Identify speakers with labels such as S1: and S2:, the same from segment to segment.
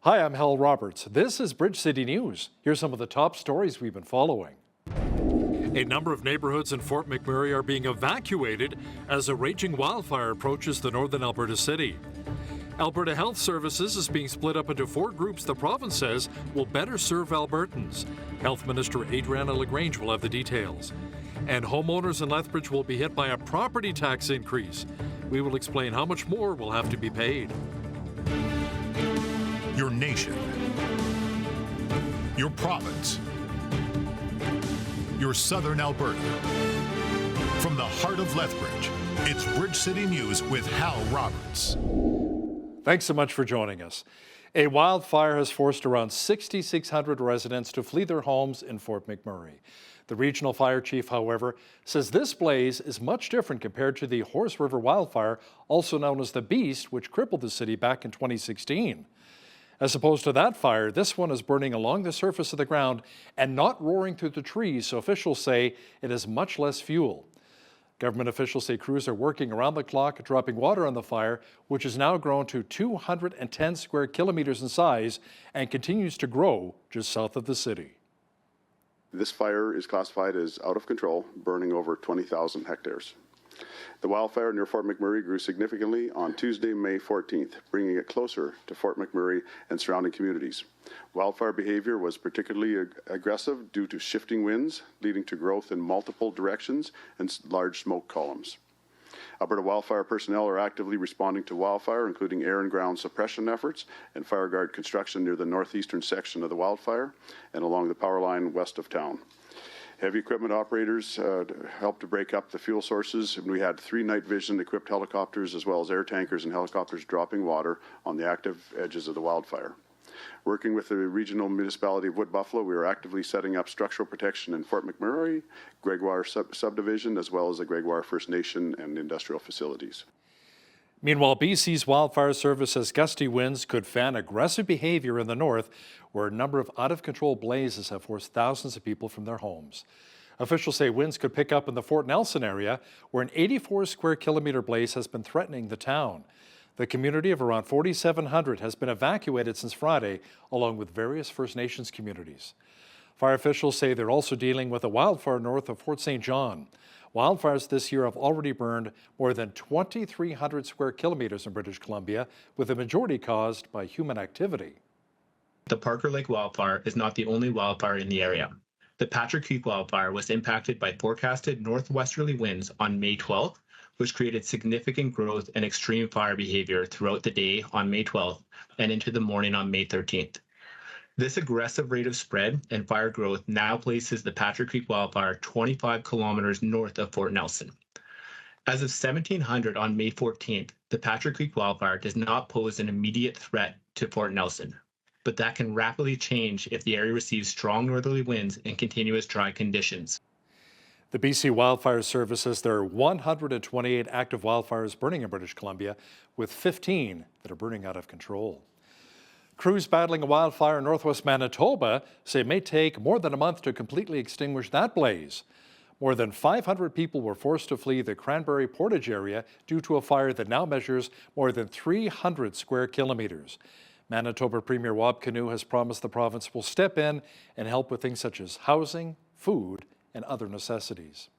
S1: Hi, I'm Hal Roberts. This is Bridge City News. Here's some of the top stories we've been following. A number of neighborhoods in Fort McMurray are being evacuated as a raging wildfire approaches the northern Alberta city. Alberta Health Services is being split up into 4 groups the province says will better serve Albertans. Health Minister Adriana LaGrange will have the details. And homeowners in Lethbridge will be hit by a property tax increase. We will explain how much more will have to be paid.
S2: Your nation, your province, your southern Alberta. From the heart of Lethbridge, it's Bridge City News with Hal Roberts.
S1: Thanks so much for joining us. A wildfire has forced around 6,600 residents to flee their homes in Fort McMurray. The regional fire chief, however, says this blaze is much different compared to the Horse River wildfire, also known as the Beast, which crippled the city back in 2016. As opposed to that fire, this one is burning along the surface of the ground and not roaring through the trees, so officials say it has much less fuel. Government officials say crews are working around the clock, dropping water on the fire, which has now grown to 210 square kilometers in size and continues to grow just south of the city.
S3: This fire is classified as out of control, burning over 20,000 hectares. The wildfire near Fort McMurray grew significantly on Tuesday, May 14th, bringing it closer to Fort McMurray and surrounding communities. Wildfire behavior was particularly aggressive due to shifting winds, leading to growth in multiple directions and large smoke columns. Alberta wildfire personnel are actively responding to wildfire, including air and ground suppression efforts and fire guard construction near the northeastern section of the wildfire and along the power line west of town. Heavy equipment operators helped to break up the fuel sources, and we had 3 night vision equipped helicopters as well as air tankers and helicopters dropping water on the active edges of the wildfire. Working with the regional municipality of Wood Buffalo, we are actively setting up structural protection in Fort McMurray, Gregoire subdivision, as well as the Gregoire First Nation and industrial facilities.
S1: Meanwhile, BC's wildfire service says gusty winds could fan aggressive behavior in the north, where a number of out-of-control blazes have forced thousands of people from their homes. Officials say winds could pick up in the Fort Nelson area, where an 84 square kilometer blaze has been threatening the town. The community of around 4,700 has been evacuated since Friday, along with various First Nations communities. Fire officials say they're also dealing with a wildfire north of Fort St. John. Wildfires this year have already burned more than 2,300 square kilometers in British Columbia, with the majority caused by human activity.
S4: The Parker Lake wildfire is not the only wildfire in the area. The Patrick Creek wildfire was impacted by forecasted northwesterly winds on May 12th, which created significant growth and extreme fire behavior throughout the day on May 12th and into the morning on May 13th. This aggressive rate of spread and fire growth now places the Patrick Creek wildfire 25 kilometers north of Fort Nelson. As of 1700 on May 14th, the Patrick Creek wildfire does not pose an immediate threat to Fort Nelson, but that can rapidly change if the area receives strong northerly winds and continuous dry conditions.
S1: The BC Wildfire Service says there are 128 active wildfires burning in British Columbia, with 15 that are burning out of control. Crews battling a wildfire in northwest Manitoba say it may take more than a month to completely extinguish that blaze. More than 500 people were forced to flee the Cranberry Portage area due to a fire that now measures more than 300 square kilometers. Manitoba Premier Wab Kinew has promised the province will step in and help with things such as housing, food, and other necessities.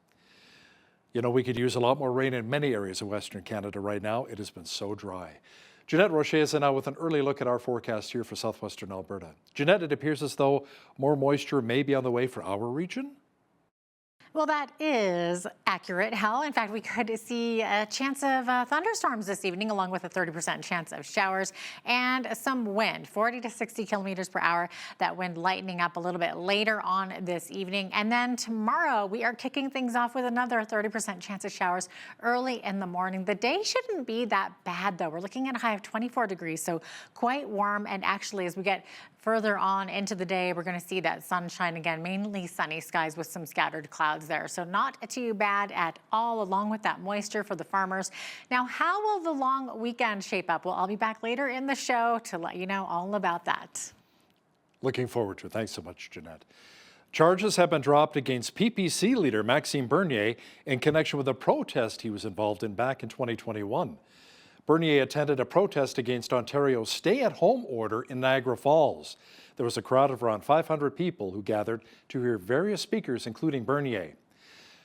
S1: You know, we could use a lot more rain in many areas of Western Canada right now. It has been so dry. Jeanette Rocher is now with an early look at our forecast here for southwestern Alberta. Jeanette, it appears as though more moisture may be on the way for our region?
S5: Well, that is accurate, Hal. In fact, we could see a chance of thunderstorms this evening, along with a 30% chance of showers and some wind, 40 to 60 kilometers per hour. That wind lightening up a little bit later on this evening. And then tomorrow, we are kicking things off with another 30% chance of showers early in the morning. The day shouldn't be that bad, though. We're looking at a high of 24 degrees, so quite warm. And actually, as we get further on into the day, we're going to see that sunshine again, mainly sunny skies with some scattered clouds there. So not too bad at all, along with that moisture for the farmers. Now, how will the long weekend shape up? Well, I'll be back later in the show to let you know all about that.
S1: Looking forward to it. Thanks so much, Jeanette. Charges have been dropped against PPC leader Maxime Bernier in connection with a protest he was involved in back in 2021. Bernier attended a protest against Ontario's stay-at-home order in Niagara Falls. There was a crowd of around 500 people who gathered to hear various speakers, including Bernier.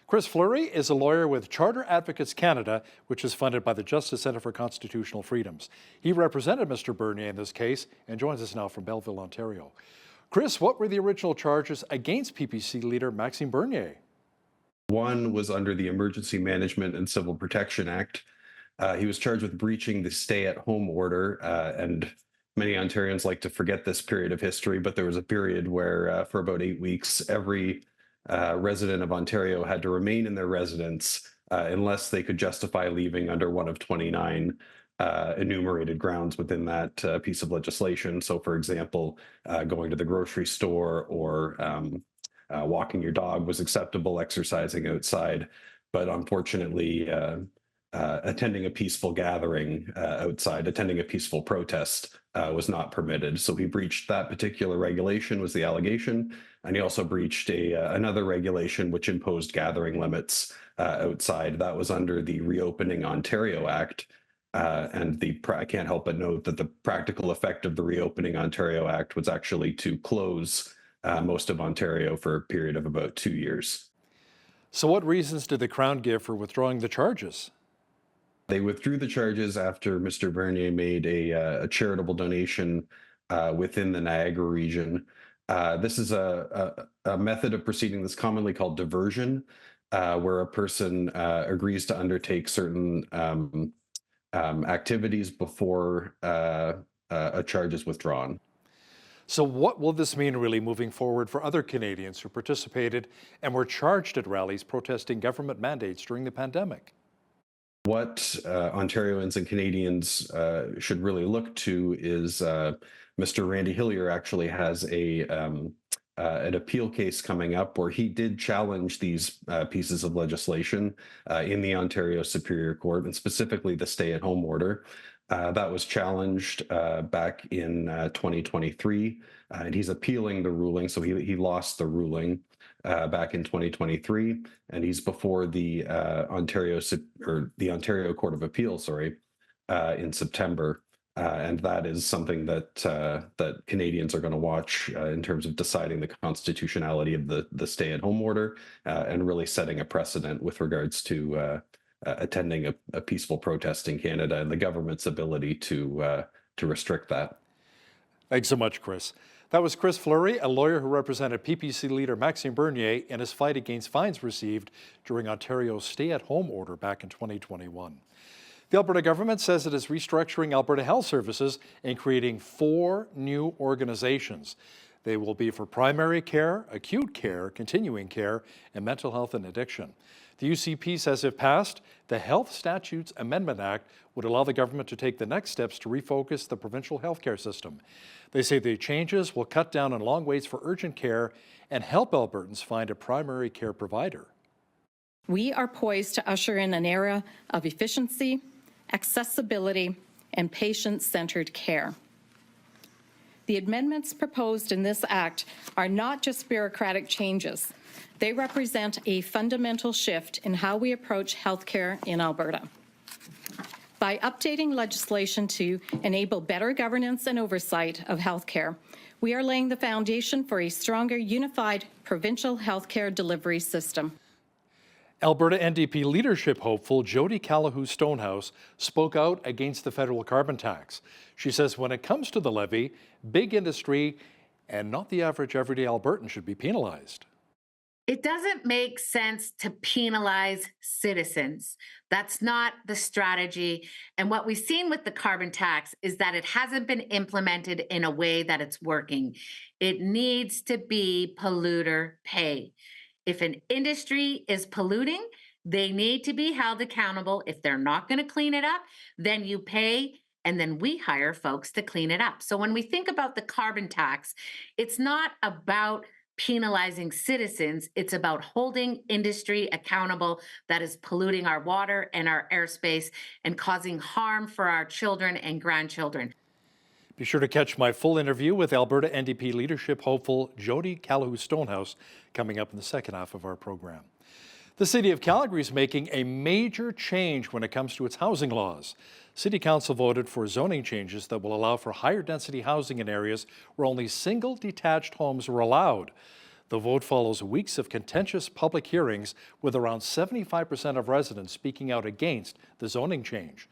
S1: Chris Fleury is a lawyer with Charter Advocates Canada, which is funded by the Justice Centre for Constitutional Freedoms. He represented Mr. Bernier in this case and joins us now from Belleville, Ontario. Chris, what were the original charges against PPC leader Maxime Bernier?
S6: One was under the Emergency Management and Civil Protection Act. He was charged with breaching the stay-at-home order, and many Ontarians like to forget this period of history, but there was a period where for about 8 weeks, every resident of Ontario had to remain in their residence unless they could justify leaving under one of 29 enumerated grounds within that piece of legislation. So, for example, going to the grocery store or walking your dog was acceptable, exercising outside. But unfortunately, attending a peaceful gathering outside, attending a peaceful protest was not permitted. So he breached that particular regulation, was the allegation. And he also breached another regulation which imposed gathering limits outside. That was under the Reopening Ontario Act. And I can't help but note that the practical effect of the Reopening Ontario Act was actually to close most of Ontario for a period of about 2 years.
S1: So what reasons did the Crown give for withdrawing the charges?
S6: They withdrew the charges after Mr. Bernier made a charitable donation within the Niagara region. This is a method of proceeding that's commonly called diversion, where a person agrees to undertake certain activities before a charge is withdrawn.
S1: So what will this mean really moving forward for other Canadians who participated and were charged at rallies protesting government mandates during the pandemic?
S6: What Ontarians and Canadians should really look to is Mr. Randy Hillier actually has an appeal case coming up where he did challenge these pieces of legislation in the Ontario Superior Court, and specifically the stay-at-home order. That was challenged back in 2023, and he's appealing the ruling. So he lost the ruling back in 2023, and he's before the Ontario Court of Appeal, in September. And that is something that Canadians are going to watch in terms of deciding the constitutionality of the stay-at-home order and really setting a precedent with regards to attending a peaceful protest in Canada and the government's ability to restrict that.
S1: Thanks so much, Chris. That was Chris Fleury, a lawyer who represented PPC leader Maxime Bernier in his fight against fines received during Ontario's stay-at-home order back in 2021. The Alberta government says it is restructuring Alberta Health Services and creating 4 new organizations. They will be for primary care, acute care, continuing care, and mental health and addiction. The UCP says if passed, the Health Statutes Amendment Act would allow the government to take the next steps to refocus the provincial healthcare system. They say the changes will cut down on long waits for urgent care and help Albertans find a primary care provider.
S7: We are poised to usher in an era of efficiency, accessibility, and patient-centered care. The amendments proposed in this act are not just bureaucratic changes. They represent a fundamental shift in how we approach healthcare in Alberta. By updating legislation to enable better governance and oversight of healthcare, we are laying the foundation for a stronger, unified provincial healthcare delivery system.
S1: Alberta NDP leadership hopeful Jody Callahoo-Stonehouse spoke out against the federal carbon tax. She says when it comes to the levy, big industry and not the average everyday Albertan should be penalized.
S8: It doesn't make sense to penalize citizens. That's not the strategy. And what we've seen with the carbon tax is that it hasn't been implemented in a way that it's working. It needs to be polluter pay. If an industry is polluting, they need to be held accountable. If they're not going to clean it up, then you pay, and then we hire folks to clean it up. So when we think about the carbon tax, it's not about penalizing citizens, it's about holding industry accountable that is polluting our water and our airspace and causing harm for our children and grandchildren.
S1: Be sure to catch my full interview with Alberta NDP leadership hopeful Jody Callahoo-Stonehouse coming up in the second half of our program. The City of Calgary is making a major change when it comes to its housing laws. City Council voted for zoning changes that will allow for higher density housing in areas where only single detached homes were allowed. The vote follows weeks of contentious public hearings with around 75% of residents speaking out against the zoning change.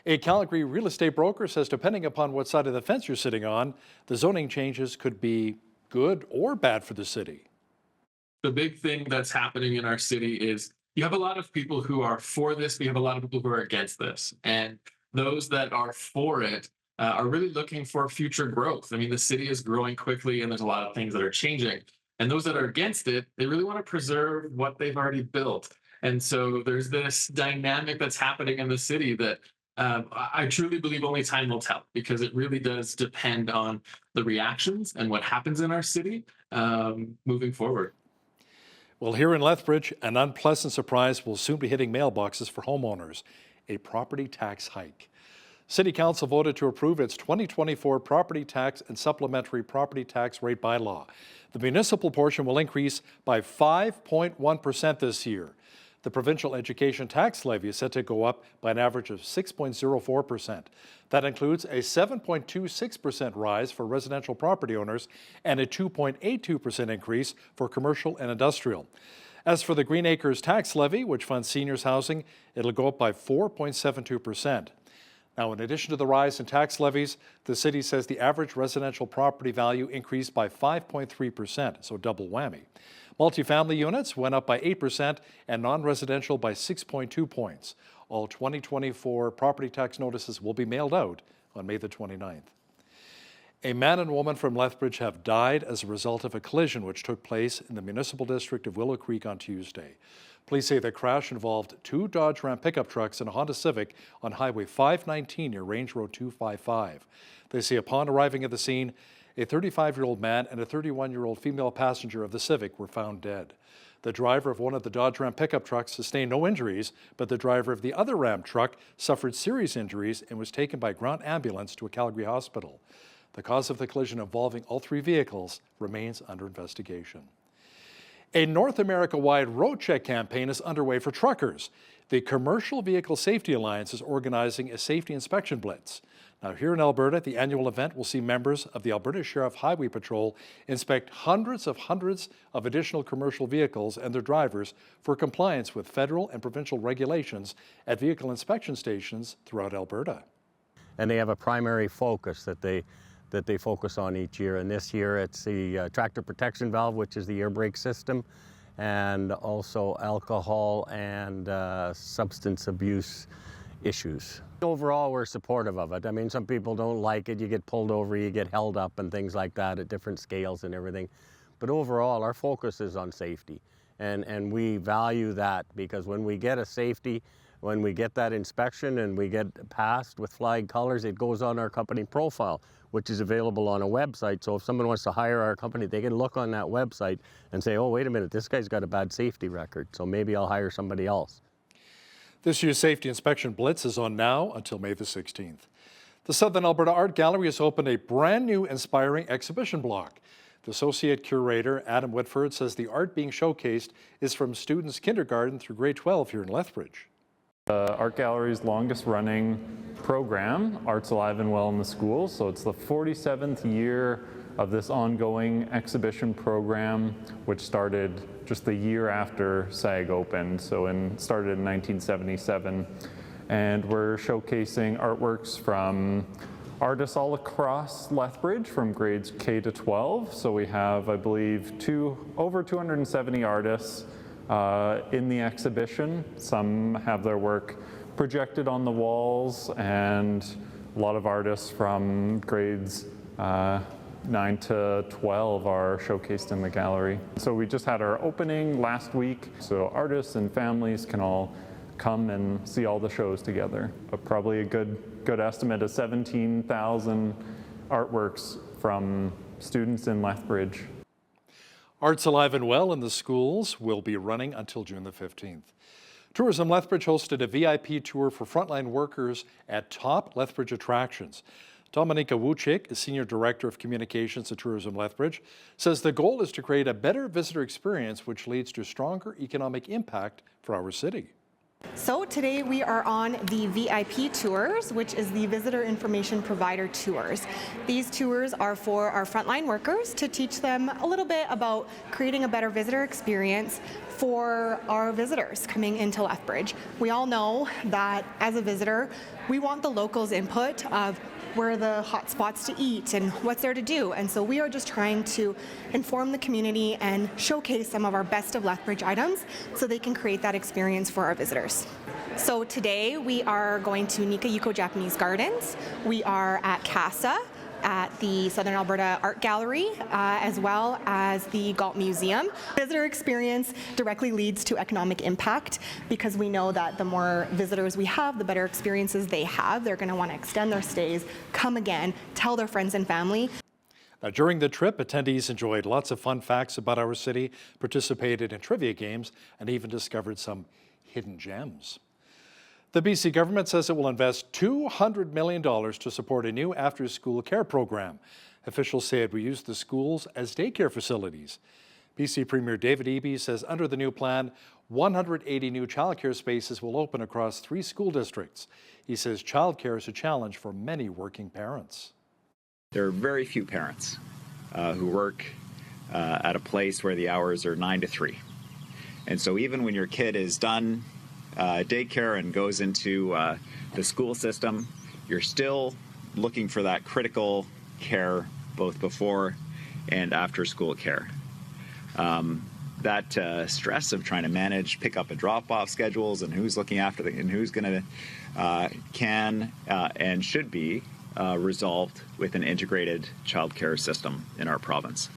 S1: A Calgary real estate broker says depending upon what side of the fence you're sitting on, the zoning changes could be good or bad for the city.
S9: The big thing that's happening in our city is you have a lot of people who are for this, we have a lot of people who are against this. And those that are for it are really looking for future growth. I mean, the city is growing quickly and there's a lot of things that are changing. And those that are against it, they really want to preserve what they've already built. And so there's this dynamic that's happening in the city that I truly believe only time will tell, because it really does depend on the reactions and what happens in our city moving forward.
S1: Well, here in Lethbridge, an unpleasant surprise will soon be hitting mailboxes for homeowners, a property tax hike. City Council voted to approve its 2024 property tax and supplementary property tax rate bylaw. The municipal portion will increase by 5.1% this year. The provincial education tax levy is set to go up by an average of 6.04%. That includes a 7.26% rise for residential property owners and a 2.82% increase for commercial and industrial. As for the Green Acres tax levy, which funds seniors housing, it'll go up by 4.72%. Now, in addition to the rise in tax levies, the city says the average residential property value increased by 5.3%, so double whammy. Multifamily units went up by 8% and non-residential by 6.2 points. All 2024 property tax notices will be mailed out on May the 29th. A man and woman from Lethbridge have died as a result of a collision which took place in the municipal district of Willow Creek on Tuesday. Police say the crash involved two Dodge Ram pickup trucks and a Honda Civic on Highway 519 near Range Road 255. They say upon arriving at the scene, a 35-year-old man and a 31-year-old female passenger of the Civic were found dead. The driver of one of the Dodge Ram pickup trucks sustained no injuries, but the driver of the other Ram truck suffered serious injuries and was taken by ground ambulance to a Calgary hospital. The cause of the collision involving all three vehicles remains under investigation. A North America-wide road check campaign is underway for truckers. The Commercial Vehicle Safety Alliance is organizing a safety inspection blitz. Now, here in Alberta, the annual event will see members of the Alberta Sheriff Highway Patrol inspect hundreds of additional commercial vehicles and their drivers for compliance with federal and provincial regulations at vehicle inspection stations throughout Alberta.
S10: And they have a primary focus that they focus on each year. And this year it's the tractor protection valve, which is the air brake system, and also alcohol and substance abuse issues. Overall, we're supportive of it. I mean, some people don't like it. You get pulled over, you get held up and things like that at different scales and everything. But overall, our focus is on safety. And we value that, because when we get a safety, when we get that inspection and we get passed with flying colors, it goes on our company profile, which is available on a website. So if someone wants to hire our company, they can look on that website and say, oh, wait a minute, this guy's got a bad safety record, so maybe I'll hire somebody else.
S1: This year's Safety Inspection Blitz is on now until May the 16th. The Southern Alberta Art Gallery has opened a brand new inspiring exhibition block. The Associate Curator, Adam Whitford, says the art being showcased is from students kindergarten through grade 12 here in Lethbridge.
S11: The Art Gallery's longest running program, Arts Alive and Well in the Schools. So it's the 47th year of this ongoing exhibition program, which started just the year after SAG opened. So started in 1977. And we're showcasing artworks from artists all across Lethbridge from grades K to 12. So we have, I believe, over 270 artists in the exhibition. Some have their work projected on the walls, and a lot of artists from grades 9 to 12 are showcased in the gallery. So we just had our opening last week, so artists and families can all come and see all the shows together. Probably a good estimate of 17,000 artworks from students in Lethbridge.
S1: Arts Alive and Well in the Schools will be running until June the 15th. Tourism Lethbridge hosted a VIP tour for frontline workers at top Lethbridge attractions. Dominika Wuchik, Senior Director of Communications and Tourism Lethbridge, says the goal is to create a better visitor experience which leads to stronger economic impact for our city.
S12: So today we are on the VIP tours, which is the Visitor Information Provider tours. These tours are for our frontline workers to teach them a little bit about creating a better visitor experience for our visitors coming into Lethbridge. We all know that as a visitor, we want the locals' input of where are the hot spots to eat and what's there to do. And so we are just trying to inform the community and showcase some of our best of Lethbridge items so they can create that experience for our visitors. So today we are going to Nikayuko Japanese Gardens. We are at CASA at the Southern Alberta Art Gallery, as well as the Galt Museum. Visitor experience directly leads to economic impact because we know that the more visitors we have, the better experiences they have. They're going to want to extend their stays, come again, tell their friends and family.
S1: Now, during the trip, attendees enjoyed lots of fun facts about our city, participated in trivia games, and even discovered some hidden gems. The BC government says it will invest $200 million to support a new after-school care program. Officials say it will use the schools as daycare facilities. BC Premier David Eby says under the new plan, 180 new childcare spaces will open across 3 school districts. He says childcare is a challenge for many working parents.
S13: There are very few parents who work at a place where the hours are 9 to 3. And so even when your kid is done daycare and goes into the school system, you're still looking for that critical care both before and after school care. That stress of trying to manage pick-up and drop-off schedules and who's looking after and who's going to can and should be resolved with an integrated childcare system in our province.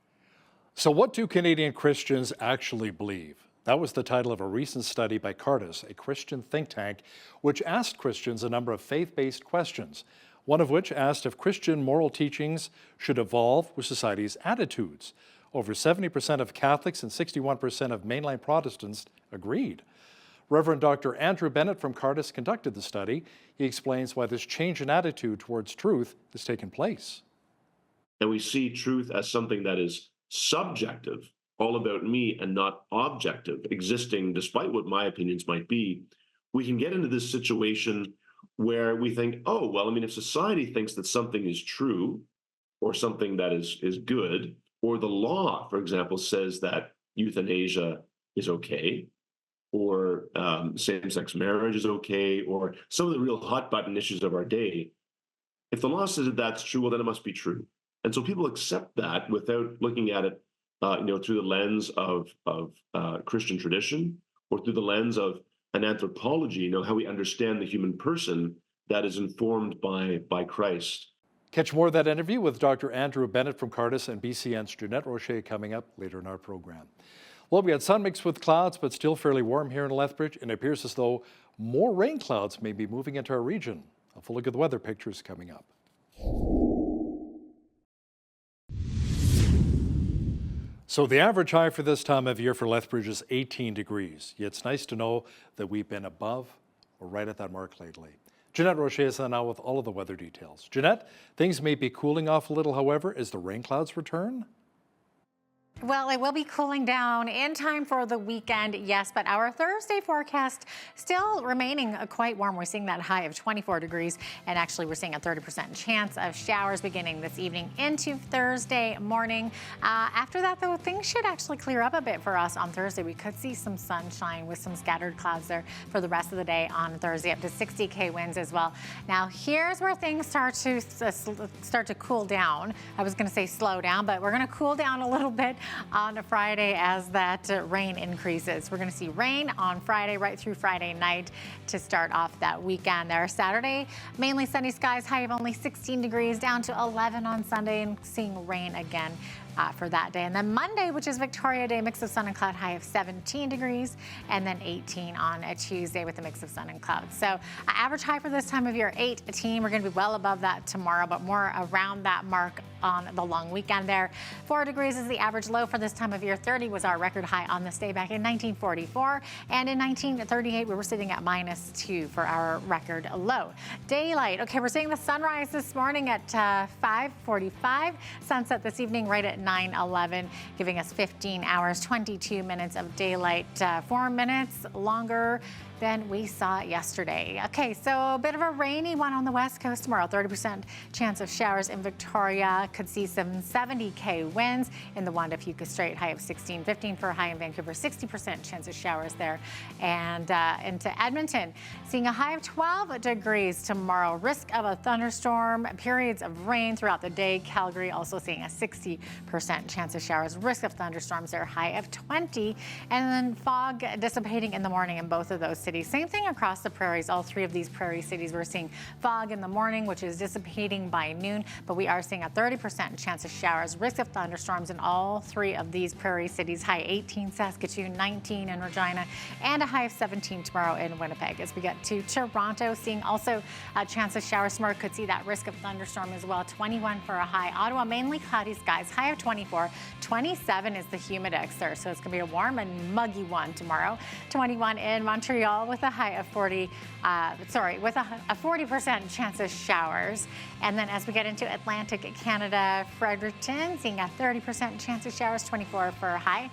S1: So what do Canadian Christians actually believe? That was the title of a recent study by Cardis, a Christian think tank, which asked Christians a number of faith-based questions, one of which asked if Christian moral teachings should evolve with society's attitudes. Over 70% of Catholics and 61% of mainline Protestants agreed. Reverend Dr. Andrew Bennett from Cardis conducted the study. He explains why this change in attitude towards truth has taken place.
S14: And we see truth as something that is subjective, all about me and not objective, existing despite what my opinions might be. We can get into this situation where we think, oh, well, I mean, if society thinks that something is true or something that is good, or the law, for example, says that euthanasia is okay, or same-sex marriage is okay, or some of the real hot-button issues of our day, if the law says that that's true, well, then it must be true. And so people accept that without looking at it through the lens of Christian tradition or through the lens of an anthropology, how we understand the human person that is informed by Christ.
S1: Catch more of that interview with Dr. Andrew Bennett from Cardis and BCN's Jeanette Rocher coming up later in our program. Well, we had sun mixed with clouds, but still fairly warm here in Lethbridge, and it appears as though more rain clouds may be moving into our region. A full look at the weather pictures coming up. So the average high for this time of year for Lethbridge is 18 degrees. Yet it's nice to know that we've been above or right at that mark lately. Jeanette Rocher is on now with all of the weather details. Jeanette, things may be cooling off a little, however, as the rain clouds return.
S5: Well, it will be cooling down in time for the weekend, yes, but our Thursday forecast still remaining quite warm. We're seeing that high of 24 degrees, and actually we're seeing a 30% chance of showers beginning this evening into Thursday morning. After that, though, things should actually clear up a bit for us on Thursday. We could see some sunshine with some scattered clouds there for the rest of the day on Thursday, up to 60K winds as well. Now, here's where things start to cool down. I was going to say slow down, but we're going to cool down a little bit on Friday as that rain increases. We're going to see rain on Friday right through Friday night to start off that weekend there. Saturday, mainly sunny skies, high of only 16 degrees, down to 11 on Sunday, and seeing rain again for that day. And then Monday, which is Victoria Day, mix of sun and cloud, high of 17 degrees, and then 18 on a Tuesday with a mix of sun and clouds. So average high for this time of year, 18. We're going to be well above that tomorrow, but more around that mark on the long weekend there. 4 degrees is the average low for this time of year. 30 was our record high on this day back in 1944. And in 1938, we were sitting at -2 for our record low. Daylight. Okay, we're seeing the sunrise this morning at 5:45. Sunset this evening right at 9:11, giving us 15 hours, 22 minutes of daylight, 4 minutes longer than we saw yesterday. Okay, so a bit of a rainy one on the west coast tomorrow. 30% chance of showers in Victoria. Could see some 70k winds in the Wanda Fuca Strait, high of 16, 15 for a high in Vancouver, 60% chance of showers there. And into Edmonton, seeing a high of 12 degrees tomorrow. Risk of a thunderstorm, periods of rain throughout the day. Calgary also seeing a 60% chance of showers. Risk of thunderstorms there, high of 20. And then fog dissipating in the morning in both of those cities. Same thing across the prairies. All three of these prairie cities, we're seeing fog in the morning, which is dissipating by noon, but we are seeing a 30% chance of showers. Risk of thunderstorms in all three of these prairie cities. High 18 Saskatoon, 19 in Regina, and a high of 17 tomorrow in Winnipeg. As we get to Toronto, seeing also a chance of showers tomorrow. Could see that risk of thunderstorm as well. 21 for a high. Ottawa, mainly cloudy skies. High of 24. 27 is the humidex there, so it's going to be a warm and muggy one tomorrow. 21 in Montreal with a high of 40, with a 40% chance of showers. And then as we get into Atlantic Canada, Fredericton, seeing a 30% chance of showers, 24 for a high.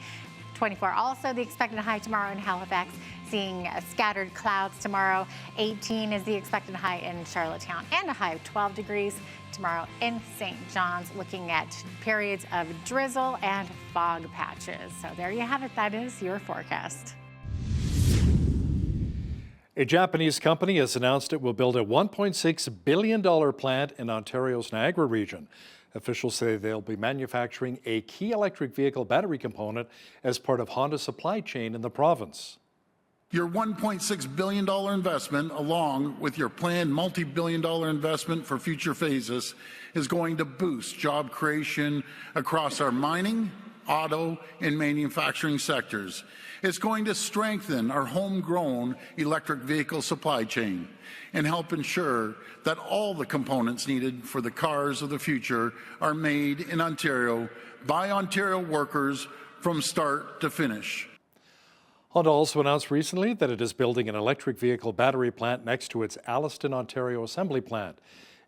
S5: 24 also the expected high tomorrow in Halifax, seeing scattered clouds tomorrow. 18 is the expected high in Charlottetown, and a high of 12 degrees tomorrow in St. John's, looking at periods of drizzle and fog patches. So there you have it. That is your forecast.
S1: A Japanese company has announced it will build a $1.6 billion plant in Ontario's Niagara region. Officials say they'll be manufacturing a key electric vehicle battery component as part of Honda's supply chain in the province.
S15: Your $1.6 billion investment, along with your planned multi-billion-dollar investment for future phases, is going to boost job creation across our mining, auto, and manufacturing sectors. It's going to strengthen our homegrown electric vehicle supply chain and help ensure that all the components needed for the cars of the future are made in Ontario by Ontario workers from start to finish.
S1: Honda also announced recently that it is building an electric vehicle battery plant next to its Alliston, Ontario assembly plant.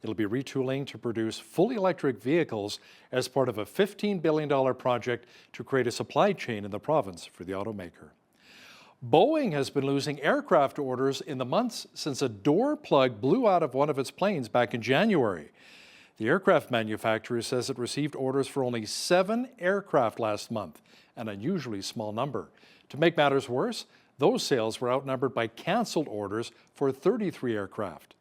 S1: It'll be retooling to produce fully electric vehicles as part of a $15 billion project to create a supply chain in the province for the automaker. Boeing has been losing aircraft orders in the months since a door plug blew out of one of its planes back in January. The aircraft manufacturer says it received orders for only 7 aircraft last month, an unusually small number. To make matters worse, those sales were outnumbered by canceled orders for 33 aircraft.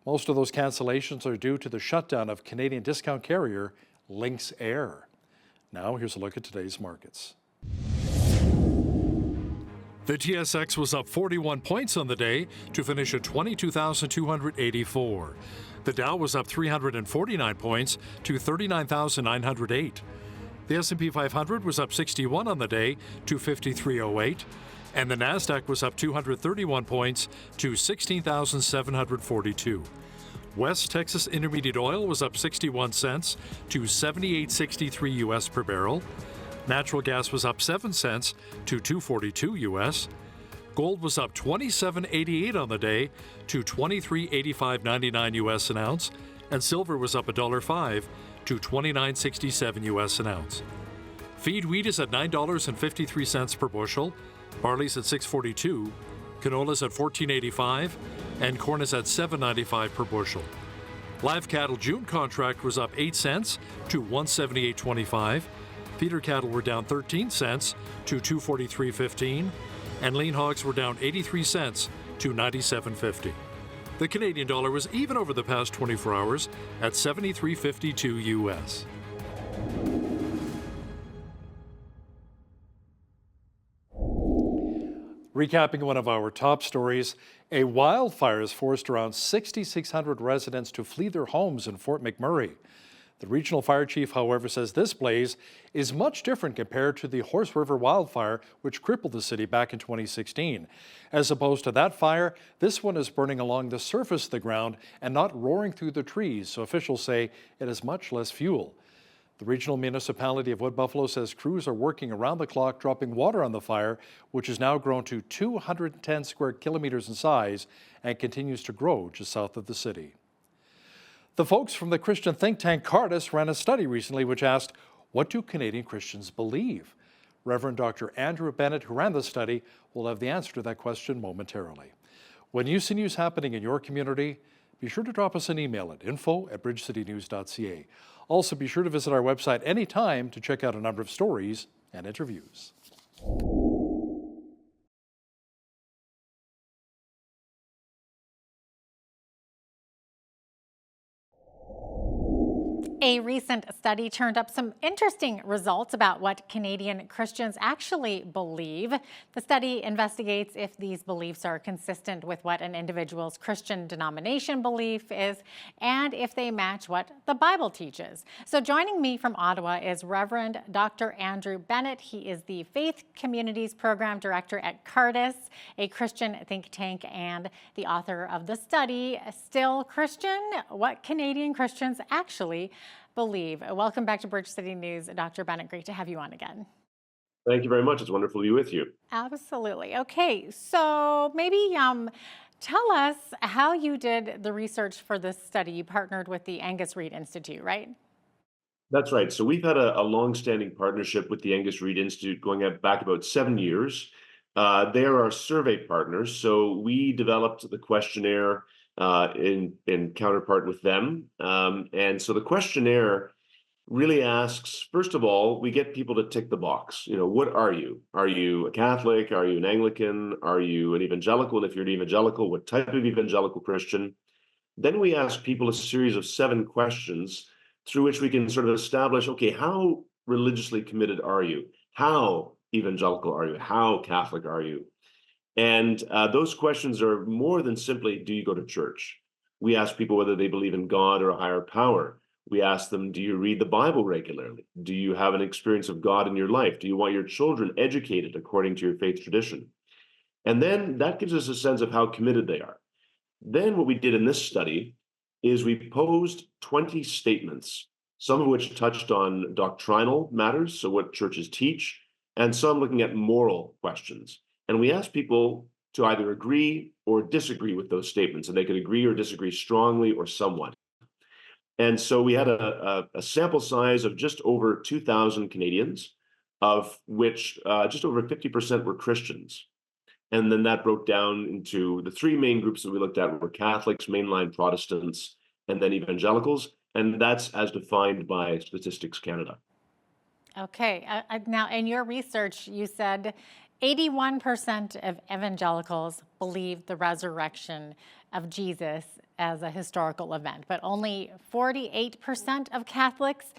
S1: Most of those cancellations are due to the shutdown of Canadian discount carrier Lynx Air. Now here's a look at today's markets. The TSX was up 41 points on the day to finish at 22,284. The Dow was up 349 points to 39,908. The S&P 500 was up 61 on the day to 5308. And the Nasdaq was up 231 points to 16,742. West Texas Intermediate Oil was up 61 cents to 78.63 US per barrel. Natural gas was up 7 cents to 242 US. Gold was up 27.88 on the day to 23.85.99 US an ounce, and silver was up $1.05 to 29.67 US an ounce. Feed wheat is at $9.53 per bushel. Barley's at $6.42, canola's at $14.85, and corn is at $7.95 per bushel. Live cattle June contract was up 8 cents to $178.25. Feeder cattle were down 13 cents to $243.15, and lean hogs were down 83 cents to $97.50. The Canadian dollar was even over the past 24 hours at 73.52 US. Recapping one of our top stories, a wildfire has forced around 6,600 residents to flee their homes in Fort McMurray. The regional fire chief, however, says this blaze is much different compared to the Horse River wildfire, which crippled the city back in 2016. As opposed to that fire, this one is burning along the surface of the ground and not roaring through the trees, so officials say it has much less fuel. The regional municipality of Wood Buffalo says crews are working around the clock dropping water on the fire, which has now grown to 210 square kilometers in size and continues to grow just south of the city. The folks from the Christian think tank Cardis ran a study recently which asked, what do Canadian Christians believe? Reverend Dr. Andrew Bennett, who ran the study, will have the answer to that question momentarily. When you see news happening in your community, be sure to drop us an email at info@bridgecitynews.ca. Also, be sure to visit our website anytime to check out a number of stories and interviews.
S5: A recent study turned up some interesting results about what Canadian Christians actually believe. The study investigates if these beliefs are consistent with what an individual's Christian denomination belief is and if they match what the Bible teaches. So joining me from Ottawa is Reverend Dr. Andrew Bennett. He is the Faith Communities Program Director at Cardis, a Christian think tank, and the author of the study, Still Christian? What Canadian Christians Actually Believe. Welcome back to Bridge City News, Dr. Bennett. Great to have you on again.
S14: Thank you very much. It's wonderful to be with you.
S5: Absolutely. Okay, so maybe tell us how you did the research for this study. You partnered with the Angus Reid Institute, right?
S14: That's right. So we've had a long-standing partnership with the Angus Reid Institute going back about 7 years. They are our survey partners. So we developed the questionnaire in counterpart with them. And so the questionnaire really asks, first of all, we get people to tick the box. You know, what are you? Are you a Catholic? Are you an Anglican? Are you an evangelical? And if you're an evangelical, what type of evangelical Christian? Then we ask people a series of 7 questions through which we can sort of establish, okay, how religiously committed are you? How evangelical are you? How Catholic are you? And those questions are more than simply, do you go to church? We ask people whether they believe in God or a higher power. We ask them, do you read the Bible regularly? Do you have an experience of God in your life? Do you want your children educated according to your faith tradition? And then that gives us a sense of how committed they are. Then what we did in this study is we posed 20 statements, some of which touched on doctrinal matters, so what churches teach, and some looking at moral questions. And we asked people to either agree or disagree with those statements, and they could agree or disagree strongly or somewhat. And so we had a sample size of just over 2,000 Canadians, of which just over 50% were Christians. And then that broke down into the 3 main groups that we looked at were Catholics, mainline Protestants, and then evangelicals. And that's as defined by Statistics Canada.
S5: Okay. Now, in your research, you said 81% of evangelicals believe the resurrection of Jesus as a historical event, but only 48% of Catholics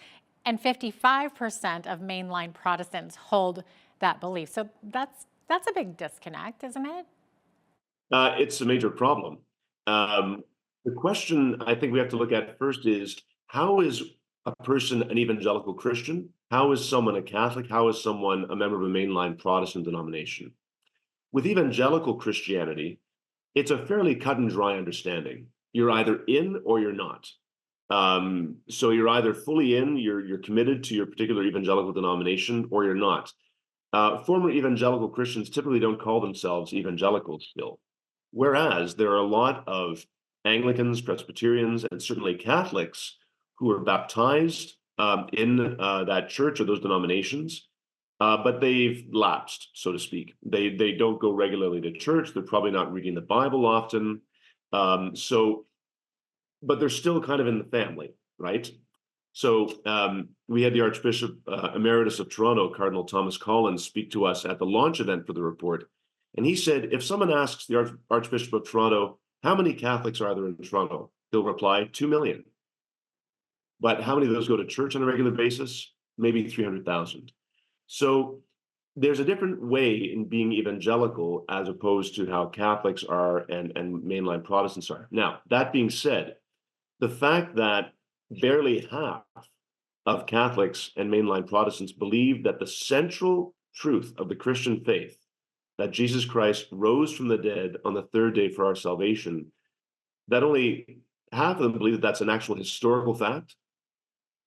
S5: and 55% of mainline Protestants hold that belief. So that's a big disconnect, isn't it?
S14: It's a major problem. The question I think we have to look at first is, how is a person an evangelical Christian? How is someone a Catholic? How is someone a member of a mainline Protestant denomination? With evangelical Christianity, it's a fairly cut and dry understanding. You're either in or you're not. So you're either fully in, you're committed to your particular evangelical denomination, or you're not. Former evangelical Christians typically don't call themselves evangelicals still, whereas there are a lot of Anglicans, Presbyterians, and certainly Catholics who are baptized in that church or those denominations, but they've lapsed, so to speak. They don't go regularly to church. They're probably not reading the Bible often. But they're still kind of in the family, right? So we had the Archbishop Emeritus of Toronto, Cardinal Thomas Collins, speak to us at the launch event for the report. And he said, if someone asks the Archbishop of Toronto, how many Catholics are there in Toronto? He'll reply, 2 million. But how many of those go to church on a regular basis? Maybe 300,000. So there's a different way in being evangelical as opposed to how Catholics are and mainline Protestants are. Now, that being said, the fact that barely half of Catholics and mainline Protestants believe that the central truth of the Christian faith, that Jesus Christ rose from the dead on the third day for our salvation, that only half of them believe that that's an actual historical fact,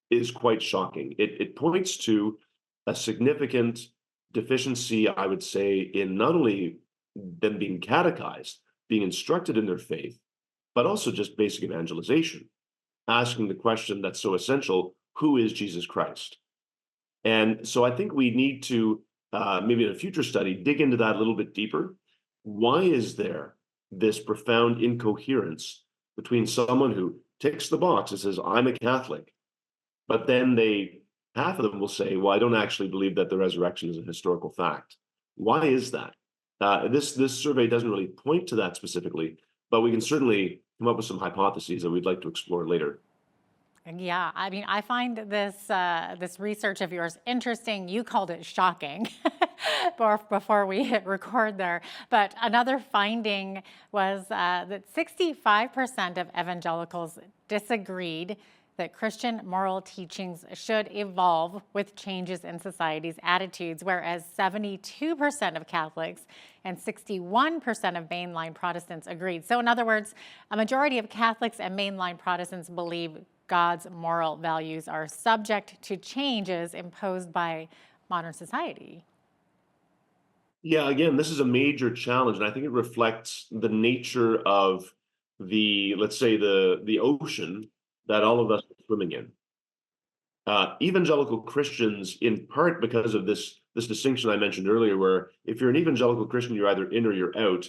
S14: is quite shocking. It points to a significant deficiency, I would say, in not only them being catechized, being instructed in their faith, but also just basic evangelization, asking the question that's so essential: who is Jesus Christ? And so I think we need to, maybe in a future study, dig into that a little bit deeper. Why is there this profound incoherence between someone who ticks the box and says, I'm a Catholic, but then half of them will say, well, I don't actually believe that the resurrection is a historical fact. Why is that? This survey doesn't really point to that specifically, but we can certainly come up with some hypotheses that we'd like to explore later.
S5: Yeah, I mean, I find this research of yours interesting. You called it shocking before we hit record there. But another finding was that 65% of evangelicals disagreed that Christian moral teachings should evolve with changes in society's attitudes, whereas 72% of Catholics and 61% of mainline Protestants agreed. So in other words, a majority of Catholics and mainline Protestants believe God's moral values are subject to changes imposed by modern society.
S14: Yeah, again, this is a major challenge, and I think it reflects the nature of let's say, the ocean that all of us are swimming in. Evangelical Christians, in part because of this distinction I mentioned earlier, where if you're an evangelical Christian, you're either in or you're out,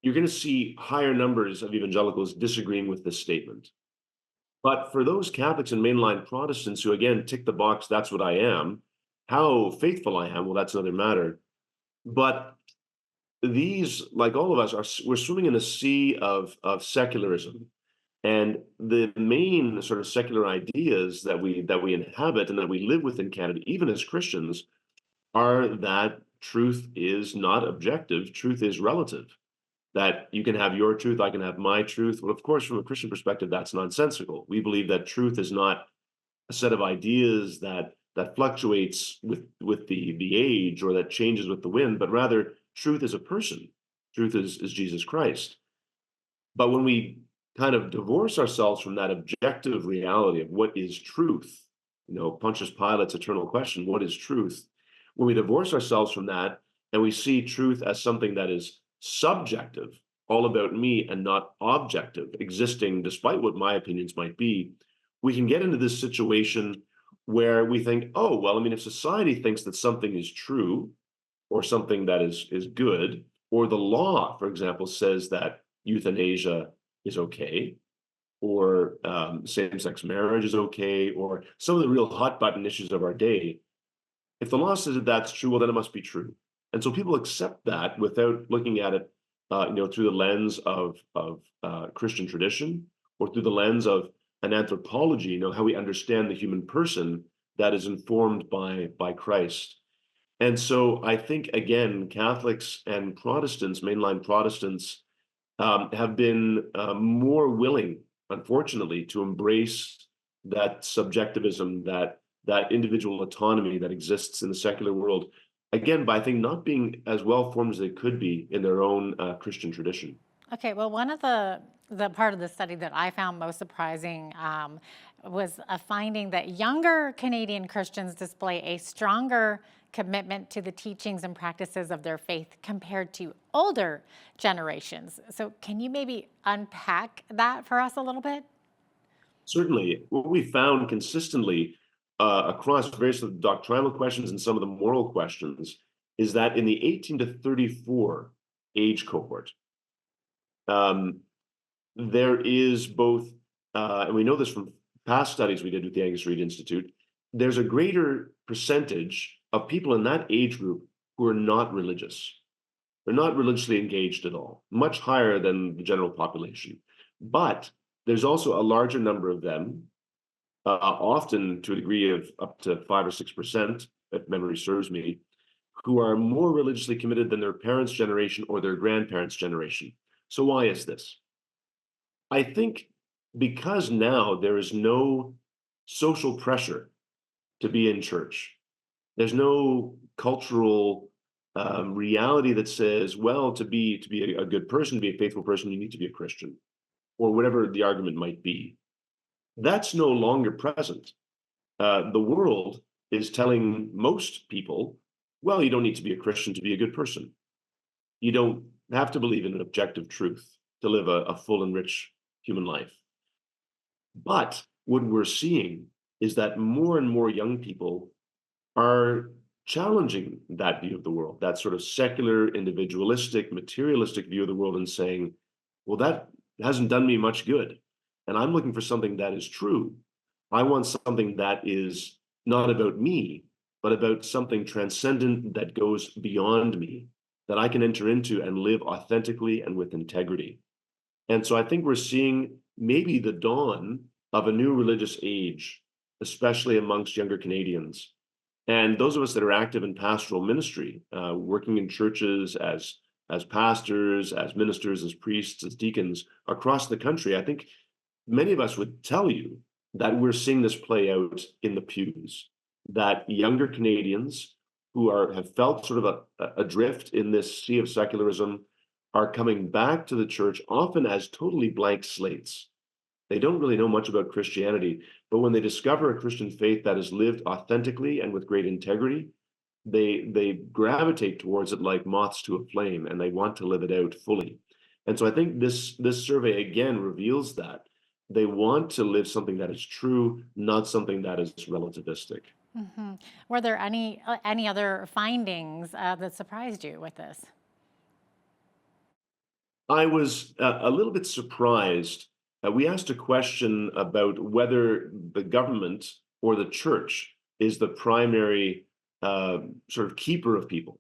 S14: you're going to see higher numbers of evangelicals disagreeing with this statement. But for those Catholics and mainline Protestants who, again, tick the box, that's what I am, how faithful I am, well, that's another matter. But these, like all of us, we're swimming in a sea of secularism. And the main sort of secular ideas that we inhabit and that we live with in Canada, even as Christians, are that truth is not objective, truth is relative. That you can have your truth, I can have my truth. Well, of course, from a Christian perspective, that's nonsensical. We believe that truth is not a set of ideas that fluctuates with the age or that changes with the wind, but rather truth is a person. Truth is Jesus Christ. But when we kind of divorce ourselves from that objective reality of what is truth, Pontius Pilate's eternal question, what is truth? When we divorce ourselves from that and we see truth as something that is subjective, all about me and not objective, existing despite what my opinions might be, we can get into this situation where we think, oh, well, I mean, if society thinks that something is true or something that is good, or the law, for example, says that euthanasia is okay, or same-sex marriage is okay, or some of the real hot-button issues of our day, if the law says that that's true, well, then it must be true. And so people accept that without looking at it, through the lens of Christian tradition or through the lens of an anthropology, how we understand the human person that is informed by Christ. And so I think, again, Catholics and Protestants, mainline Protestants, have been more willing, unfortunately, to embrace that subjectivism, that individual autonomy that exists in the secular world. Again, by I think not being as well formed as they could be in their own Christian tradition.
S5: Okay, well, one of the part of the study that I found most surprising was a finding that younger Canadian Christians display a stronger commitment to the teachings and practices of their faith compared to older generations. So can you maybe unpack that for us a little bit?
S14: Certainly. What we found consistently across various of the doctrinal questions and some of the moral questions is that in the 18 to 34 age cohort, there is both, and we know this from past studies we did with the Angus Reid Institute, there's a greater percentage of people in that age group who are not religious. They're not religiously engaged at all, much higher than the general population. But there's also a larger number of them, often to a degree of up to 5 or 6%, if memory serves me, who are more religiously committed than their parents' generation or their grandparents' generation. So why is this? I think because now there is no social pressure to be in church. There's no cultural reality that says, well, to be a good person, to be a faithful person, you need to be a Christian, or whatever the argument might be. That's no longer present. The world is telling most people, well, you don't need to be a Christian to be a good person. You don't have to believe in an objective truth to live a full and rich human life. But what we're seeing is that more and more young people are challenging that view of the world, that sort of secular, individualistic, materialistic view of the world, and saying, well, that hasn't done me much good. And I'm looking for something that is true. I want something that is not about me, but about something transcendent that goes beyond me, that I can enter into and live authentically and with integrity. And so I think we're seeing maybe the dawn of a new religious age, especially amongst younger Canadians. And those of us that are active in pastoral ministry, working in churches as pastors, as ministers, as priests, as deacons across the country, I think many of us would tell you that we're seeing this play out in the pews, that younger Canadians who have felt sort of adrift in this sea of secularism are coming back to the church, often as totally blank slates. They don't really know much about Christianity, but when they discover a Christian faith that is lived authentically and with great integrity, they gravitate towards it like moths to a flame, and they want to live it out fully. And so I think this survey again reveals that they want to live something that is true, not something that is relativistic.
S5: Mm-hmm. Were there any other findings that surprised you with this?
S14: I was a little bit surprised. We asked a question about whether the government or the church is the primary sort of keeper of people,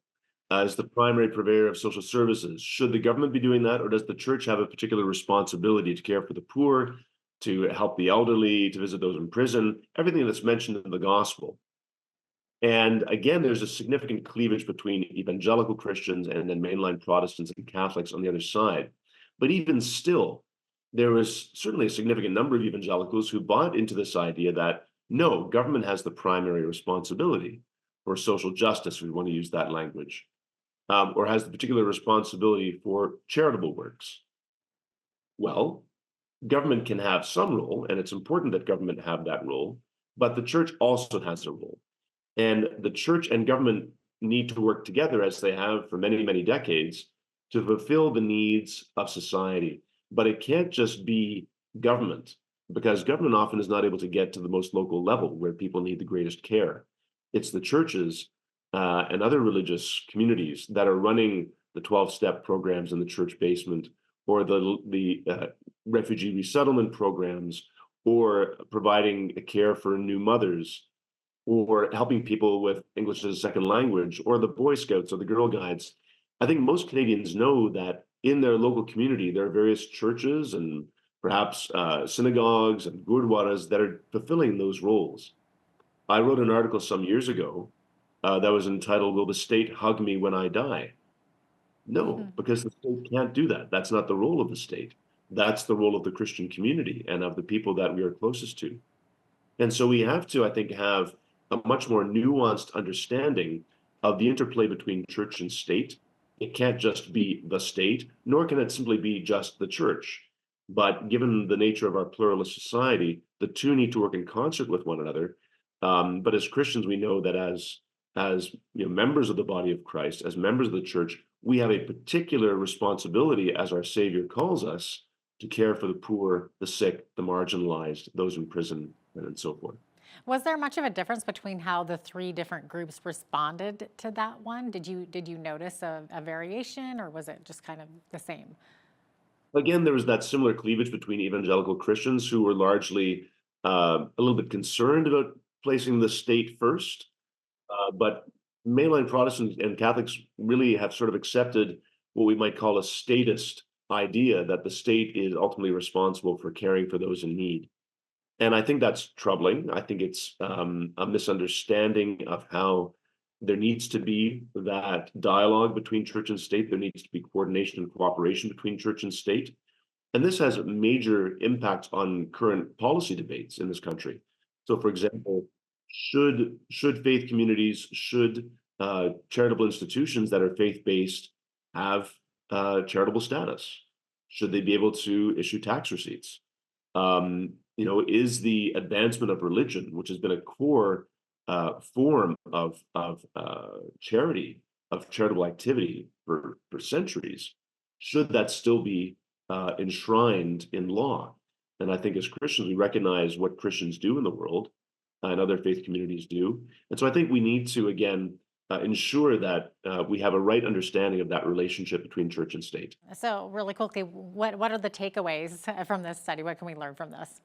S14: as the primary purveyor of social services. Should the government be doing that, or does the church have a particular responsibility to care for the poor, to help the elderly, to visit those in prison, everything that's mentioned in the gospel? And again, there's a significant cleavage between evangelical Christians and then mainline Protestants and Catholics on the other side. But even still, there was certainly a significant number of evangelicals who bought into this idea that no, government has the primary responsibility for social justice, if we want to use that language, or has the particular responsibility for charitable works. Well, government can have some role, and it's important that government have that role, but the church also has a role. And the church and government need to work together, as they have for many, many decades, to fulfill the needs of society. But it can't just be government, because government often is not able to get to the most local level where people need the greatest care. It's the churches and other religious communities that are running the 12-step programs in the church basement, or the refugee resettlement programs, or providing care for new mothers, or helping people with English as a second language, or the Boy Scouts or the Girl Guides. I think most Canadians know that in their local community, there are various churches and perhaps synagogues and gurdwaras that are fulfilling those roles. I wrote an article some years ago that was entitled, "Will the State Hug Me When I Die?" No, because the state can't do that. That's not the role of the state. That's the role of the Christian community and of the people that we are closest to. And so we have to, I think, have a much more nuanced understanding of the interplay between church and state. It can't just be the state, nor can it simply be just the church. But given the nature of our pluralist society, the two need to work in concert with one another. But as Christians, we know that as members of the body of Christ, as members of the church, we have a particular responsibility, as our Savior calls us, to care for the poor, the sick, the marginalized, those in prison, and so forth.
S5: Was there much of a difference between how the three different groups responded to that one? Did you notice a variation, or was it just kind of the same?
S14: Again, there was that similar cleavage between evangelical Christians who were largely a little bit concerned about placing the state first, but mainline Protestants and Catholics really have sort of accepted what we might call a statist idea, that the state is ultimately responsible for caring for those in need. And I think that's troubling. I think it's a misunderstanding of how there needs to be that dialogue between church and state. There needs to be coordination and cooperation between church and state. And this has major impacts on current policy debates in this country. So, for example, should faith communities, should charitable institutions that are faith-based have charitable status? Should they be able to issue tax receipts? Is the advancement of religion, which has been a core form of charity, of charitable activity for centuries, should that still be enshrined in law? And I think as Christians, we recognize what Christians do in the world and other faith communities do. And so I think we need to, again, ensure that we have a right understanding of that relationship between church and state.
S5: So really quickly, what are the takeaways from this study? What can we learn from this?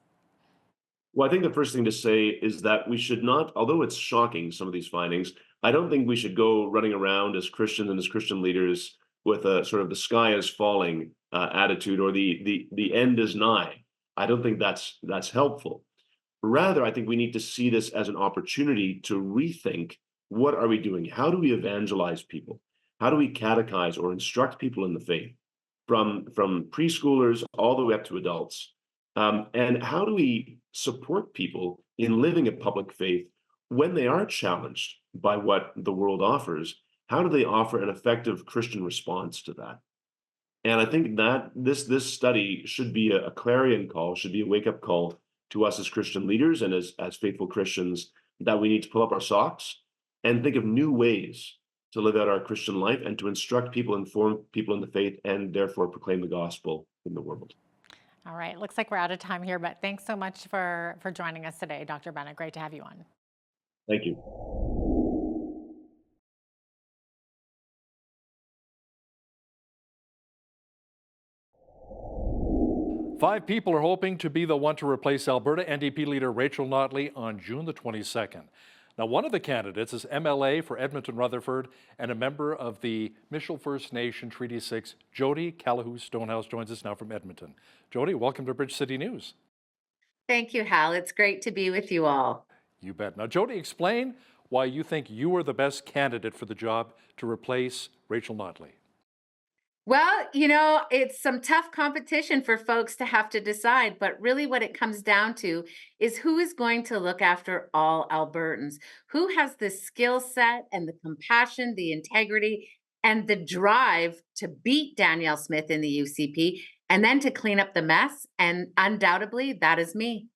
S14: Well, I think the first thing to say is that we should not, although it's shocking, some of these findings, I don't think we should go running around as Christians and as Christian leaders with a sort of the sky is falling attitude, or the end is nigh. I don't think that's helpful. Rather, I think we need to see this as an opportunity to rethink, what are we doing? How do we evangelize people? How do we catechize or instruct people in the faith, from preschoolers all the way up to adults? And how do we support people in living a public faith when they are challenged by what the world offers? How do they offer an effective Christian response to that? And I think that this study should be a clarion call, should be a wake-up call to us as Christian leaders and as faithful Christians, that we need to pull up our socks and think of new ways to live out our Christian life and to instruct people, inform people in the faith, and therefore proclaim the gospel in the world.
S5: All right, looks like we're out of time here, but thanks so much for joining us today, Dr. Bennett. Great to have you on.
S14: Thank you.
S1: Five people are hoping to be the one to replace Alberta NDP leader Rachel Notley on June the 22nd. Now, one of the candidates is MLA for Edmonton-Rutherford and a member of the Mitchell First Nation Treaty 6, Jody Calahoo-Stonehouse, joins us now from Edmonton. Jody, welcome to Bridge City News.
S16: Thank you, Hal. It's great to be with you all.
S1: You bet. Now, Jody, explain why you think you are the best candidate for the job to replace Rachel Notley.
S16: Well, it's some tough competition for folks to have to decide, but really what it comes down to is who is going to look after all Albertans, who has the skill set and the compassion, the integrity, and the drive to beat Danielle Smith in the UCP and then to clean up the mess. And undoubtedly, that is me.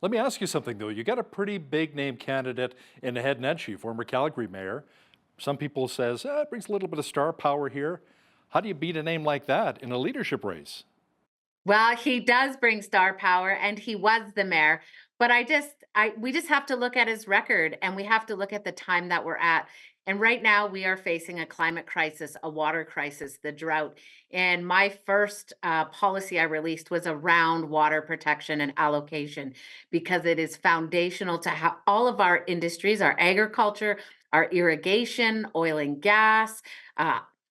S1: Let me ask you something, though. You got a pretty big name candidate in Ed Nenshi, former Calgary mayor. Some people says, it brings a little bit of star power here. How do you beat a name like that in a leadership race?
S16: Well, he does bring star power, and he was the mayor. But we just have to look at his record, and we have to look at the time that we're at. And right now we are facing a climate crisis, a water crisis, the drought. And my first policy I released was around water protection and allocation, because it is foundational to how all of our industries, our agriculture, our irrigation, oil and gas,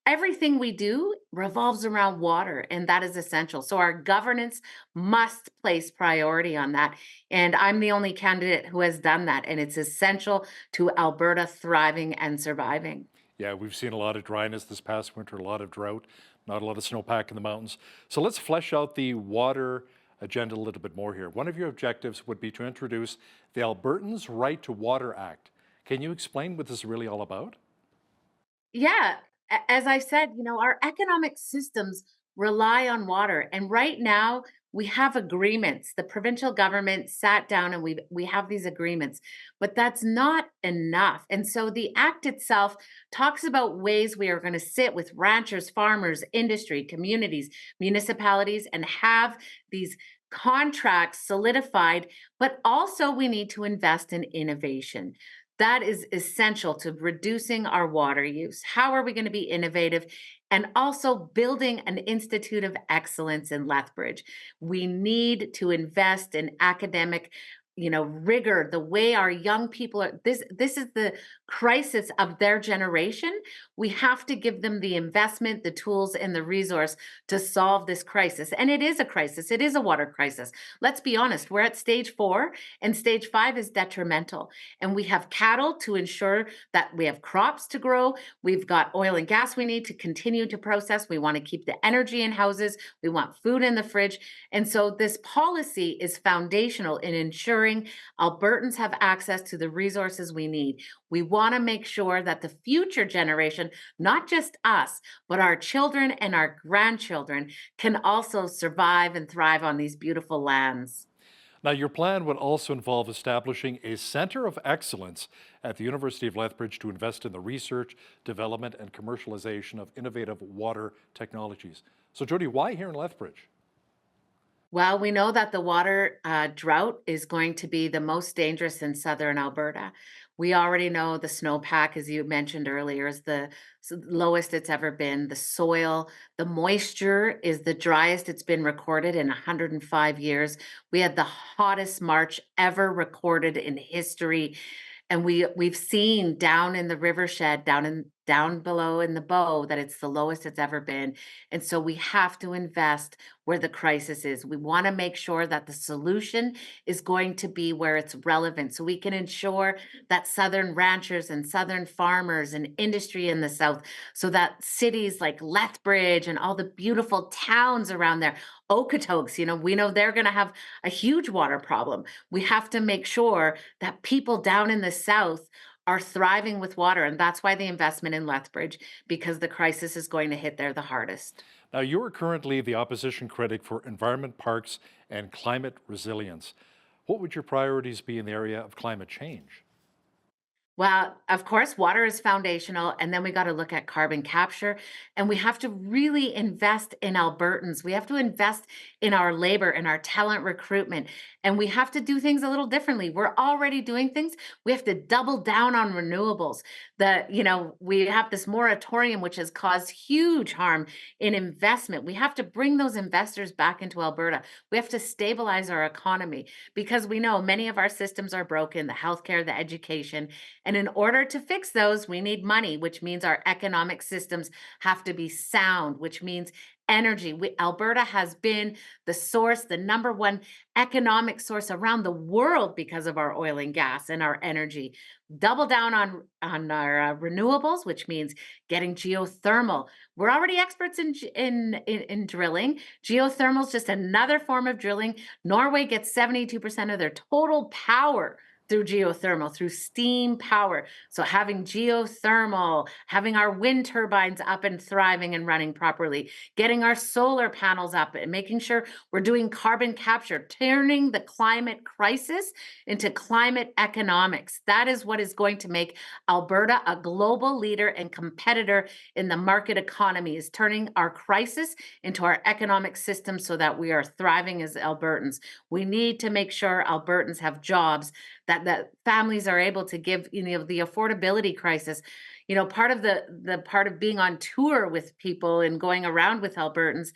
S16: everything we do revolves around water, and that is essential. So our governance must place priority on that. And I'm the only candidate who has done that. And it's essential to Alberta thriving and surviving.
S1: Yeah, we've seen a lot of dryness this past winter, a lot of drought, not a lot of snowpack in the mountains. So let's flesh out the water agenda a little bit more here. One of your objectives would be to introduce the Albertans' Right to Water Act. Can you explain what this is really all about?
S16: Yeah. As I said, our economic systems rely on water. And right now we have agreements. The provincial government sat down and we have these agreements, but that's not enough. And so the act itself talks about ways we are going to sit with ranchers, farmers, industry, communities, municipalities, and have these contracts solidified, but also we need to invest in innovation. That is essential to reducing our water use. How are we going to be innovative? And also building an institute of excellence in Lethbridge. We need to invest in academic rigor, the way our young people are. This is the crisis of their generation. We have to give them the investment, the tools, and the resource to solve this crisis. And it is a crisis. It is a water crisis. Let's be honest. We're at stage 4, and stage 5 is detrimental. And we have cattle to ensure that we have crops to grow. We've got oil and gas we need to continue to process. We want to keep the energy in houses. We want food in the fridge. And so this policy is foundational in ensuring ensuring Albertans have access to the resources we need. We want to make sure that the future generation, not just us, but our children and our grandchildren, can also survive and thrive on these beautiful lands.
S1: Now, your plan would also involve establishing a center of excellence at the University of Lethbridge to invest in the research, development, and commercialization of innovative water technologies. So, Jody, why here in Lethbridge?
S16: Well, we know that the water drought is going to be the most dangerous in southern Alberta. We already know the snowpack, as you mentioned earlier, is the lowest it's ever been. The soil, the moisture is the driest it's been recorded in 105 years. We had the hottest March ever recorded in history. And we've seen down in the rivershed, down below in the bow, that it's the lowest it's ever been. And so we have to invest where the crisis is. We want to make sure that the solution is going to be where it's relevant, so we can ensure that southern ranchers and southern farmers and industry in the south, so that cities like Lethbridge and all the beautiful towns around there, Okotoks, we know they're going to have a huge water problem. We have to make sure that people down in the south are thriving with water. And that's why the investment in Lethbridge, because the crisis is going to hit there the hardest.
S1: Now, you are currently the opposition critic for environment, parks, and climate resilience. What would your priorities be in the area of climate change?
S16: Well, of course, water is foundational, and then we got to look at carbon capture, and we have to really invest in Albertans. We have to invest in our labor and our talent recruitment, and we have to do things a little differently. We're already doing things. We have to double down on renewables. We have this moratorium, which has caused huge harm in investment. We have to bring those investors back into Alberta. We have to stabilize our economy, because we know many of our systems are broken, the healthcare, the education. And in order to fix those, we need money, which means our economic systems have to be sound, which means energy. Alberta has been the source, the number one economic source around the world because of our oil and gas and our energy. Double down on our renewables, which means getting geothermal. We're already experts in drilling. Geothermal is just another form of drilling. Norway gets 72% of their total power through geothermal, through steam power. So having geothermal, having our wind turbines up and thriving and running properly, getting our solar panels up and making sure we're doing carbon capture, turning the climate crisis into climate economics. That is what is going to make Alberta a global leader and competitor in the market economy, is turning our crisis into our economic system so that we are thriving as Albertans. We need to make sure Albertans have jobs, that families are able to give, the affordability crisis. Part of the part of being on tour with people and going around with Albertans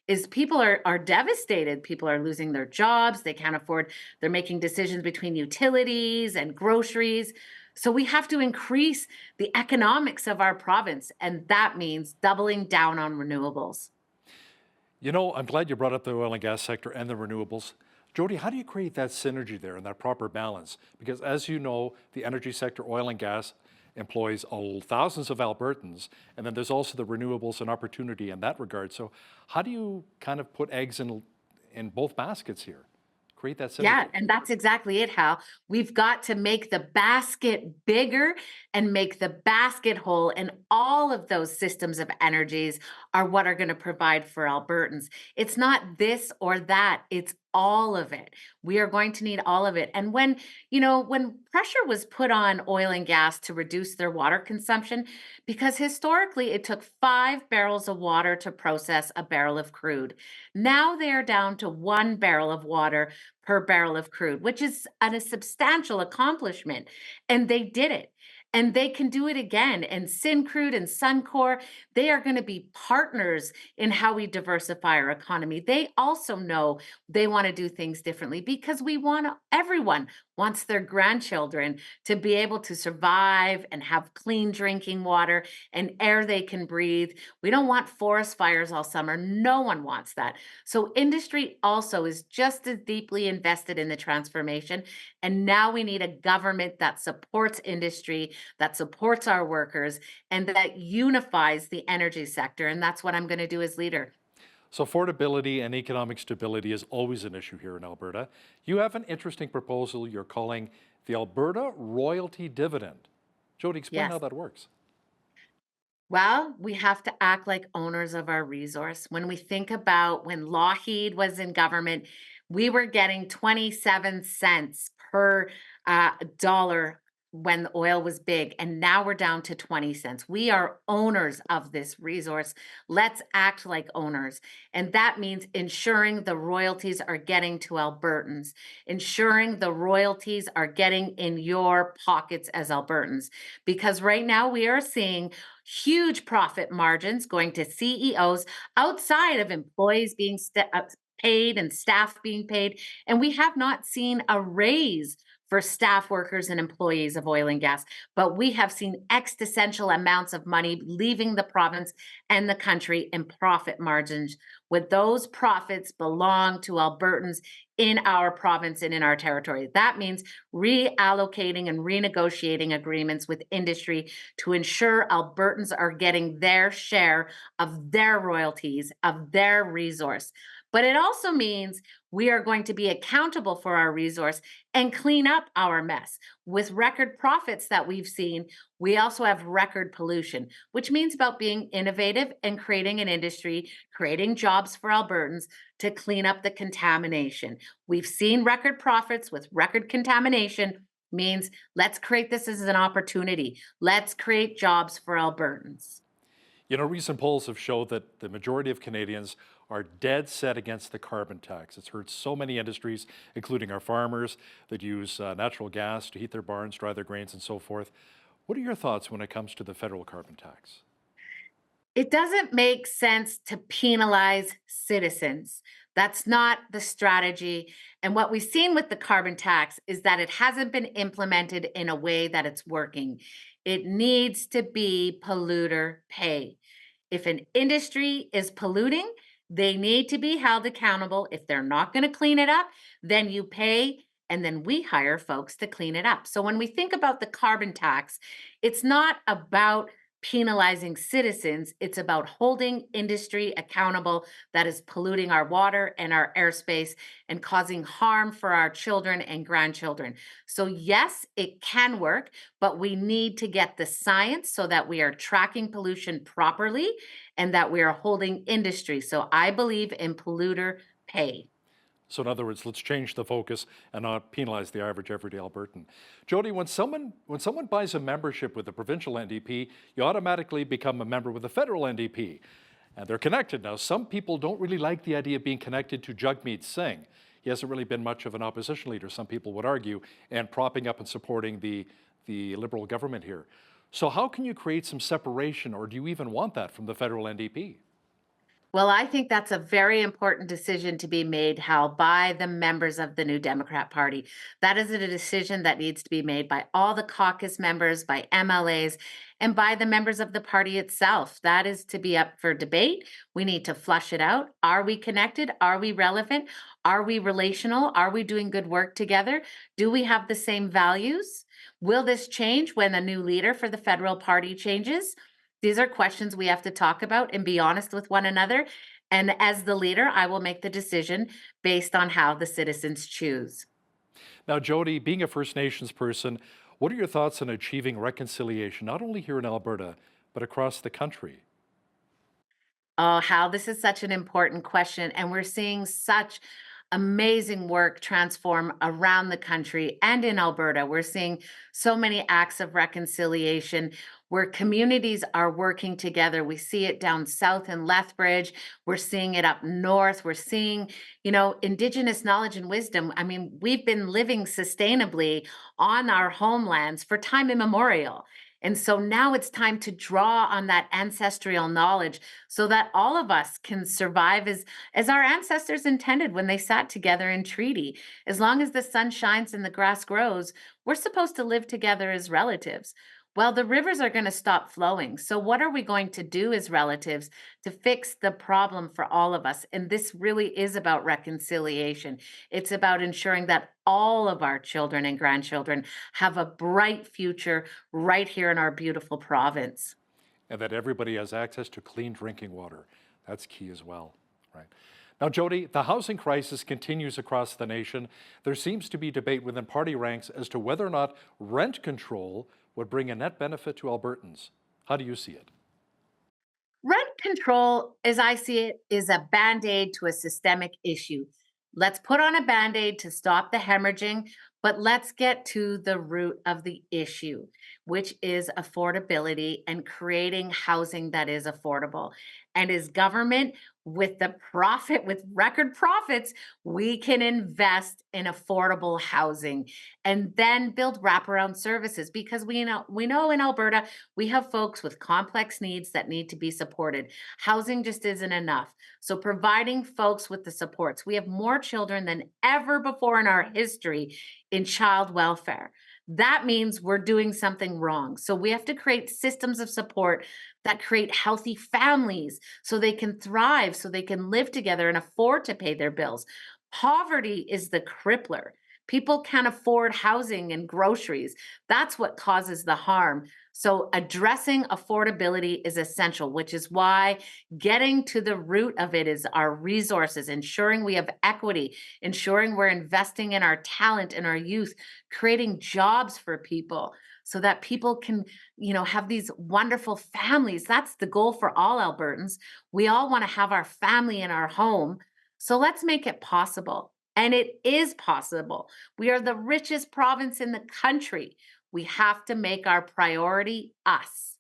S16: is people are devastated. People are losing their jobs. They can't afford, they're making decisions between utilities and groceries. So we have to increase the economics of our province, and that means doubling down on renewables.
S1: I'm glad you brought up the oil and gas sector and the renewables. Jody, how do you create that synergy there and that proper balance? Because as you know, the energy sector, oil and gas, employs thousands of Albertans, and then there's also the renewables and opportunity in that regard. So how do you kind of put eggs in both baskets here? Create that synergy.
S16: Yeah, and that's exactly it, Hal. We've got to make the basket bigger and make the basket whole, and all of those systems of energies are what are going to provide for Albertans. It's not this or that, it's all of it. We are going to need all of it. And when pressure was put on oil and gas to reduce their water consumption, because historically it took 5 barrels of water to process a barrel of crude. Now they are down to 1 barrel of water per barrel of crude, which is a substantial accomplishment. And they did it. And they can do it again. And Syncrude and Suncor, they are going to be partners in how we diversify our economy. They also know they want to do things differently, because everyone wants their grandchildren to be able to survive and have clean drinking water and air they can breathe. We don't want forest fires all summer. No one wants that. So industry also is just as deeply invested in the transformation. And now we need a government that supports industry, that supports our workers, and that unifies the energy sector. And that's what I'm going to do as leader.
S1: So affordability and economic stability is always an issue here in Alberta. You have an interesting proposal you're calling the Alberta Royalty Dividend. Jody, explain how
S16: Yes.
S1: that works.
S16: Well, we have to act like owners of our resource. When we think about when Lougheed was in government, we were getting 27 cents per dollar when the oil was big, and now we're down to 20 cents. We are owners of this resource. Let's act like owners. And that means ensuring the royalties are getting to Albertans, ensuring the royalties are getting in your pockets as Albertans. Because right now we are seeing huge profit margins going to CEOs outside of employees being paid and staff being paid. And we have not seen a raise for staff workers and employees of oil and gas, but we have seen existential amounts of money leaving the province and the country in profit margins, with those profits belong to Albertans in our province and in our territory. That means reallocating and renegotiating agreements with industry to ensure Albertans are getting their share of their royalties, of their resource. But it also means we are going to be accountable for our resource and clean up our mess. With record profits that we've seen, we also have record pollution, which means about being innovative and creating an industry, creating jobs for Albertans to clean up the contamination. We've seen record profits with record contamination, means let's create this as an opportunity. Let's create jobs for Albertans.
S1: You know, recent polls have showed that the majority of Canadians are dead set against the carbon tax. It's hurt so many industries, including our farmers that use natural gas to heat their barns, dry their grains, and so forth. What are your thoughts when it comes to the federal carbon tax?
S16: It doesn't make sense to penalize citizens. That's not the strategy. And what we've seen with the carbon tax is that it hasn't been implemented in a way that it's working. It needs to be polluter pay. If an industry is polluting, they need to be held accountable. If they're not going to clean it up, then you pay, and then we hire folks to clean it up. So when we think about the carbon tax, it's not about penalizing citizens, it's about holding industry accountable that is polluting our water and our airspace and causing harm for our children and grandchildren. So yes, it can work, but we need to get the science so that we are tracking pollution properly and that we are holding industry. So I believe in polluter pay.
S1: So in other words, let's change the focus and not penalize the average everyday Albertan. Jody, when someone buys a membership with the provincial NDP, you automatically become a member with the federal NDP. And they're connected now. Some people don't really like the idea of being connected to Jagmeet Singh. He hasn't really been much of an opposition leader, some people would argue, and propping up and supporting the Liberal government here. So how can you create some separation, or do you even want that from the federal NDP?
S16: Well, I think that's a very important decision to be made, Hal, by the members of the New Democrat Party. That is a decision that needs to be made by all the caucus members, by MLAs, and by the members of the party itself. That is to be up for debate. We need to flush it out. Are we connected? Are we relevant? Are we relational? Are we doing good work together? Do we have the same values? Will this change when a new leader for the federal party changes? These are questions we have to talk about and be honest with one another. And as the leader, I will make the decision based on how the citizens choose.
S1: Now, Jody, being a First Nations person, what are your thoughts on achieving reconciliation, not only here in Alberta, but across the country?
S16: Oh, Hal, this is such an important question. And we're seeing such amazing work transform around the country and in Alberta. We're seeing so many acts of reconciliation where communities are working together. We see it down south in Lethbridge. We're seeing it up north. We're seeing, Indigenous knowledge and wisdom. I mean, we've been living sustainably on our homelands for time immemorial. And so now it's time to draw on that ancestral knowledge so that all of us can survive as our ancestors intended when they sat together in treaty. As long as the sun shines and the grass grows, we're supposed to live together as relatives. Well, the rivers are going to stop flowing. So what are we going to do as relatives to fix the problem for all of us? And this really is about reconciliation. It's about ensuring that all of our children and grandchildren have a bright future right here in our beautiful province.
S1: And that everybody has access to clean drinking water. That's key as well. Right. Now, Jody, the housing crisis continues across the nation. There seems to be debate within party ranks as to whether or not rent control would bring a net benefit to Albertans. How do you see it?
S16: Rent control, as I see it, is a band aid to a systemic issue. Let's put on a band aid to stop the hemorrhaging, but let's get to the root of the issue, which is affordability and creating housing that is affordable. And as government, with record profits, we can invest in affordable housing and then build wraparound services, because we know in Alberta we have folks with complex needs that need to be supported. Housing just isn't enough. So providing folks with the supports. We have more children than ever before in our history in child welfare. That means we're doing something wrong. So we have to create systems of support that create healthy families so they can thrive, so they can live together and afford to pay their bills. Poverty is the crippler. People can't afford housing and groceries. That's what causes the harm. So addressing affordability is essential, which is why getting to the root of it is our resources, ensuring we have equity, ensuring we're investing in our talent and our youth, creating jobs for people so that people can, have these wonderful families. That's the goal for all Albertans. We all want to have our family in our home. So let's make it possible. And it is possible. We are the richest province in the country. We have to make our priority us.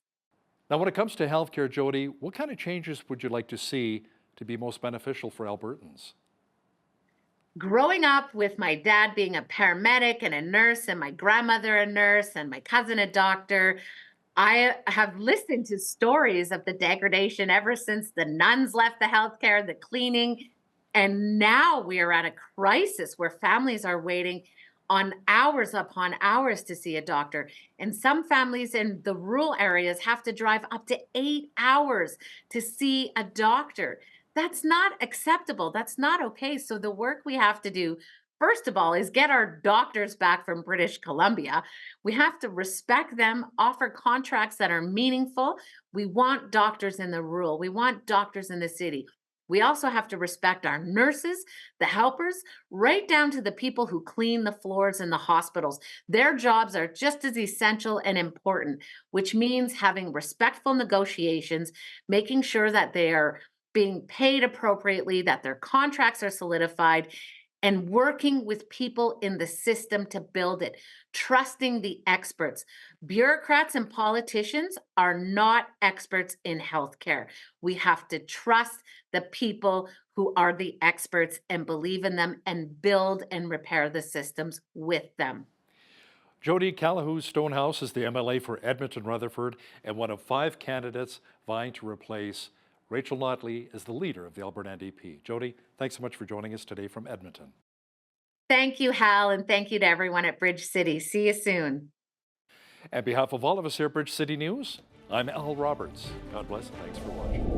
S1: Now, when it comes to healthcare, Jody, what kind of changes would you like to see to be most beneficial for Albertans?
S16: Growing up with my dad being a paramedic and a nurse, and my grandmother a nurse, and my cousin a doctor, I have listened to stories of the degradation ever since the nuns left the healthcare, the cleaning. And now we are at a crisis where families are waiting on hours upon hours to see a doctor. And some families in the rural areas have to drive up to 8 hours to see a doctor. That's not acceptable. That's not okay. So the work we have to do, first of all, is get our doctors back from British Columbia. We have to respect them, offer contracts that are meaningful. We want doctors in the rural. We want doctors in the city. We also have to respect our nurses, the helpers, right down to the people who clean the floors in the hospitals. Their jobs are just as essential and important, which means having respectful negotiations, making sure that they are being paid appropriately, that their contracts are solidified, and working with people in the system to build it, trusting the experts. Bureaucrats and politicians are not experts in healthcare. We have to trust the people who are the experts and believe in them and build and repair the systems with them.
S1: Jody Callahoo-Stonehouse is the MLA for Edmonton-Rutherford and one of 5 candidates vying to replace Rachel Notley as the leader of the Alberta NDP. Jody, thanks so much for joining us today from Edmonton.
S16: Thank you, Hal, and thank you to everyone at Bridge City. See you soon.
S1: On behalf of all of us here at Bridge City News, I'm Al Roberts. God bless and thanks for watching.